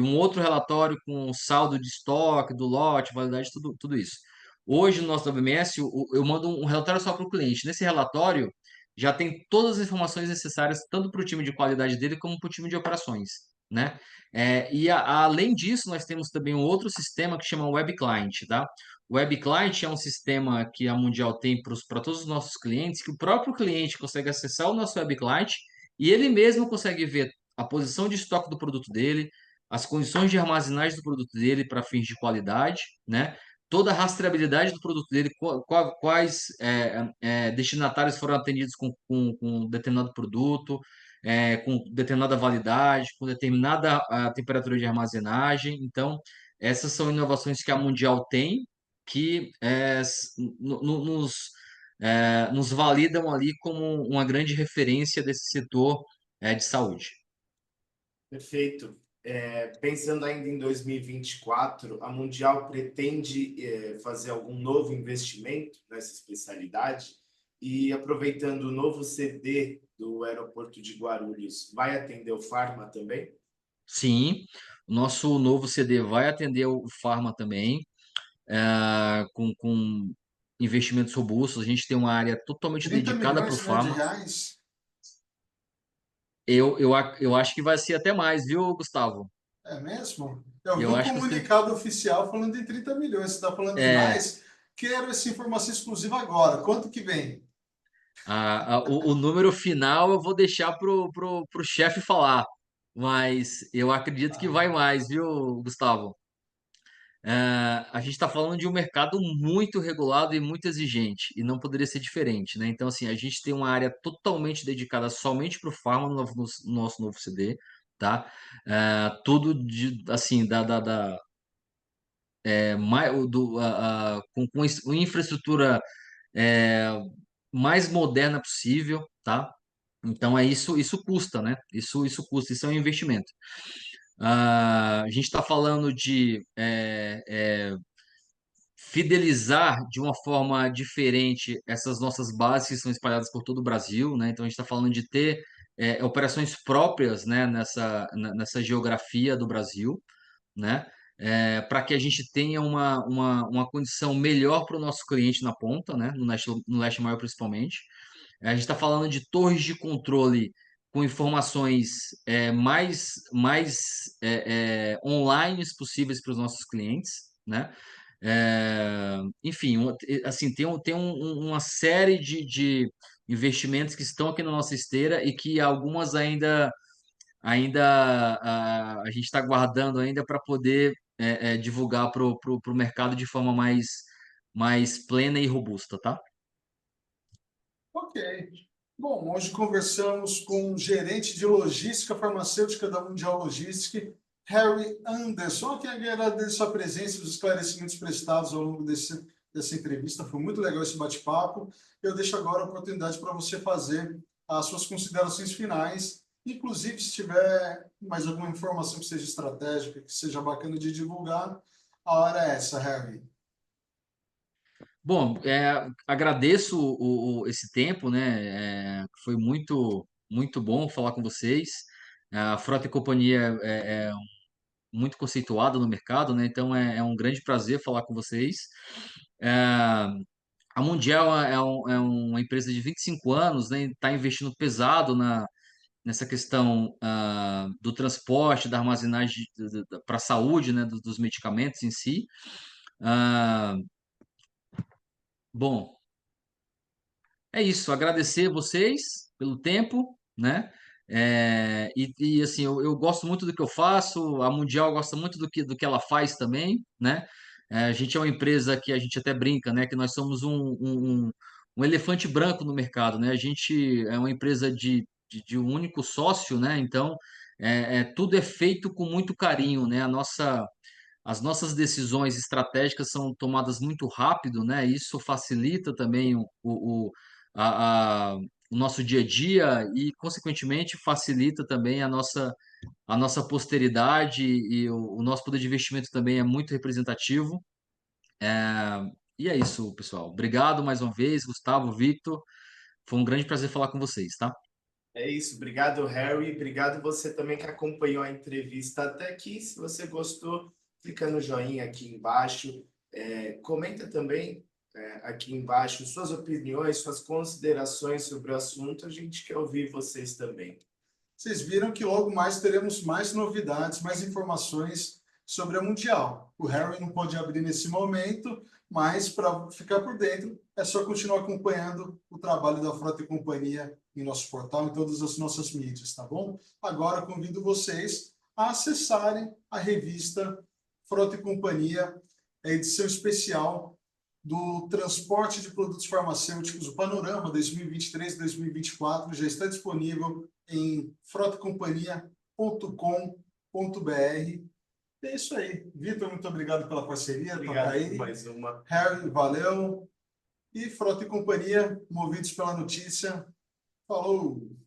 um outro relatório com saldo de estoque, do lote, validade, tudo isso. Hoje, no nosso WMS, eu mando um relatório só para o cliente. Nesse relatório, já tem todas as informações necessárias, tanto para o time de qualidade dele, como para o time de operações, né? Além disso, nós temos também um outro sistema que chama Web Client, tá? O Web Client é um sistema que a Mundial tem para todos os nossos clientes, que o próprio cliente consegue acessar o nosso Web Client e ele mesmo consegue ver a posição de estoque do produto dele, as condições de armazenagem do produto dele para fins de qualidade, né? Toda a rastreabilidade do produto dele, quais destinatários foram atendidos com determinado produto, com determinada validade, com determinada temperatura de armazenagem. Então, essas são inovações que a Mundial tem, que nos validam ali como uma grande referência desse setor de saúde. Perfeito. Pensando ainda em 2024, a Mundial pretende fazer algum novo investimento nessa especialidade e, aproveitando o novo CD do aeroporto de Guarulhos, vai atender o Pharma também? Sim, o nosso novo CD vai atender o Pharma também, com investimentos robustos. A gente tem uma área totalmente 30 dedicada para o milhões, né, de Pharma. reais. Eu acho que vai ser até mais, viu, Gustavo? É mesmo? Eu vi Eu um acho que você. comunicado oficial falando em 30 milhões. Você está falando É, demais? Quero essa informação exclusiva agora. Quanto que vem? o número final eu vou deixar pro chefe falar, mas eu acredito que vai Ah, mais, viu, Gustavo? A gente está falando de um mercado muito regulado e muito exigente, e não poderia ser diferente, né? Então, assim, a gente tem uma área totalmente dedicada somente para o farma no nosso novo CD, tá? Tudo assim, com uma infraestrutura é, mais moderna possível, tá? Então, isso custa, né? Isso custa, isso é um investimento. A gente está falando de fidelizar de uma forma diferente essas nossas bases que são espalhadas por todo o Brasil, né? Então a gente está falando de ter operações próprias, né, nessa geografia do Brasil, né? Para que a gente tenha uma condição melhor para o nosso cliente na ponta, né? No leste maior principalmente. A gente está falando de torres de controle com informações mais online possíveis para os nossos clientes, né? Enfim, assim, uma série de investimentos que estão aqui na nossa esteira e que algumas ainda a gente está guardando ainda para poder divulgar para o mercado de forma mais plena e robusta, tá? ok. Bom, hoje conversamos com o gerente de logística farmacêutica da Mundial Logística, Harry Anderson. Aqui agradeço a presença e os esclarecimentos prestados ao longo dessa entrevista. Foi muito legal esse bate-papo. Eu deixo agora a oportunidade para você fazer as suas considerações finais Inclusive, se tiver mais alguma informação que seja estratégica, que seja bacana de divulgar, a hora é essa, Harry. Bom, agradeço esse tempo, né? Foi muito bom falar com vocês. A Frota e Companhia é muito conceituada no mercado, né? Então é um grande prazer falar com vocês. É, a Mundial é uma empresa de 25 anos, né? Está investindo pesado nessa questão do transporte, da armazenagem para a saúde, né? Dos medicamentos em si. Ah, bom, é isso. Agradecer vocês pelo tempo, né? Assim, eu gosto muito do que eu faço. A Mundial gosta muito do que ela faz também, né? A gente é uma empresa que a gente até brinca, né? Que nós somos um elefante branco no mercado, né? A gente é uma empresa de um único sócio, né? Então, tudo é feito com muito carinho, né? As nossas decisões estratégicas são tomadas muito rápido, né? Isso facilita também o nosso dia a dia e, consequentemente, facilita também a nossa posteridade e o nosso poder de investimento também é muito representativo. E é isso, pessoal. Obrigado mais uma vez, Gustavo, Victor. Foi um grande prazer falar com vocês, tá? É isso, obrigado, Harry. Obrigado você também que acompanhou a entrevista até aqui. Se você gostou, clica no joinha aqui embaixo. Comenta também aqui embaixo suas opiniões, suas considerações sobre o assunto. A gente quer ouvir vocês também. Vocês viram que logo mais teremos mais novidades, mais informações sobre a Mundial. O Harry não pode abrir nesse momento, mas para ficar por dentro, é só continuar acompanhando o trabalho da Frota e Companhia em nosso portal, em todas as nossas mídias, tá bom? Agora convido vocês a acessarem a revista Frota e Companhia, a edição especial do transporte de produtos farmacêuticos, o Panorama 2023-2024, já está disponível em frotacompanhia.com.br. É isso aí. Vitor, muito obrigado pela parceria. Obrigado Toca aí. por mais uma. Harry, valeu. E Frota e Companhia, movidos pela notícia. Falou!